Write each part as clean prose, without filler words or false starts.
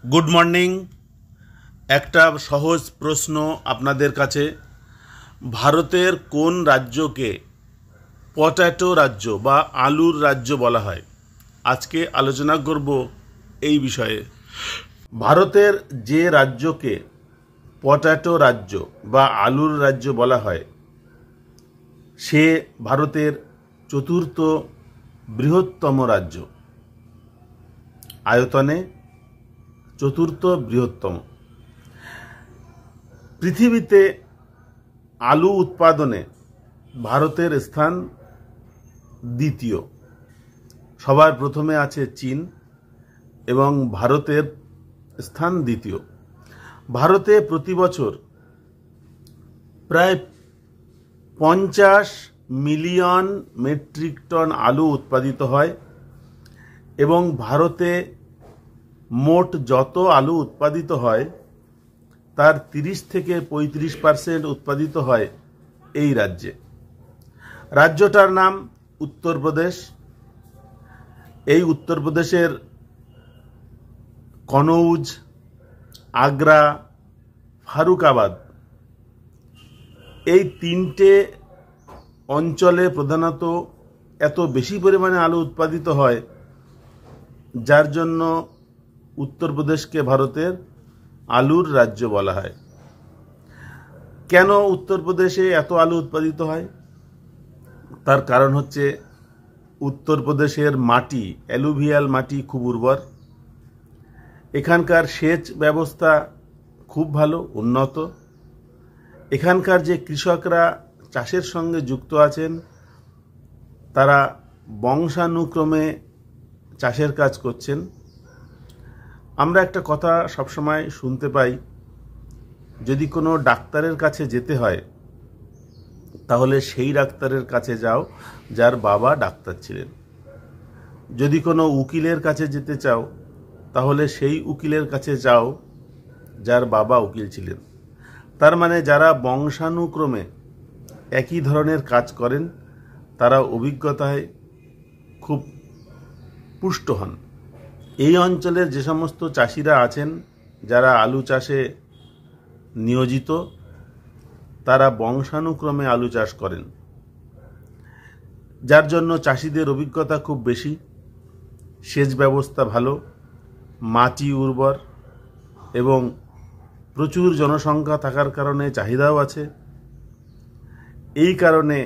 Good morning. একটা সহজ প্রশ্ন আপনাদের কাছে। ভারতের কোন রাজ্যকে পটাটো রাজ্য বা আলুর রাজ্য বলা হয়? আজকে আলোচনা করব এই বিষয়ে। ভারতের যে রাজ্যকে পটাটো রাজ্য বা আলুর রাজ্য বলা হয় সে ভারতের চতুর্থ বৃহত্তম রাজ্য, আয়তনে চতুর্থ বৃহত্তম। পৃথিবীতে আলু উৎপাদনে ভারতের স্থান দ্বিতীয়। সবার প্রথমে আছে চীন এবং ভারতের স্থান দ্বিতীয়। ভারতে প্রতি বছর প্রায় 50 মিলিয়ন মেট্রিক টন আলু উৎপাদিত হয় এবং ভারতে মোট যত আলু উৎপাদিত হয় তার 30 থেকে 35% উৎপাদিত হয় এই রাজ্যে। রাজ্যটার নাম উত্তরপ্রদেশ। এই উত্তরপ্রদেশের কনৌজ, আগ্রা, ফারুকাবাদ এই তিনটে অঞ্চলে প্রধানত এত বেশি পরিমাণে আলু উৎপাদিত হয় যার জন্য উত্তরপ্রদেশকে ভারতের আলুর রাজ্য বলা হয়। কেন উত্তরপ্রদেশে এত আলু উৎপাদিত হয়? তার কারণ হচ্ছে উত্তরপ্রদেশের মাটি, অ্যালুভিয়াল মাটি খুব উর্বর। এখানকার সেচ ব্যবস্থা খুব ভালো, উন্নত। এখানকার যে কৃষকরা চাষের সঙ্গে যুক্ত আছেন তারা বংশানুক্রমে চাষের কাজ করছেন। আমরা একটা কথা সবসময় শুনতে পাই, যদি কোনো ডাক্তারের কাছে যেতে হয় তাহলে সেই ডাক্তারের কাছে যাও যার বাবা ডাক্তার ছিলেন। যদি কোনো উকিলের কাছে যেতে চাও তাহলে সেই উকিলের কাছে যাও যার বাবা উকিল ছিলেন। তার মানে যারা বংশানুক্রমে একই ধরনের কাজ করেন তারা অভিজ্ঞতায় খুব পুষ্ট হন। এই অঞ্চলের যে সমস্ত চাষিরা আছেন যারা আলু চাষে নিয়োজিত তারা বংশানুক্রমে আলু চাষ করেন, যার জন্য চাষিদের অভিজ্ঞতা খুব বেশি। সেচ ব্যবস্থা ভালো, মাটি উর্বর এবং প্রচুর জনসংখ্যা থাকার কারণে চাহিদাও আছে। এই কারণে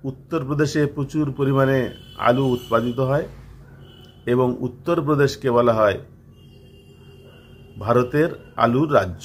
উত্তরপ্রদেশে প্রচুর পরিমাণে আলু উৎপাদিত হয় এবং উত্তরপ্রদেশকে বলা হয় ভারতের আলুর রাজ্য।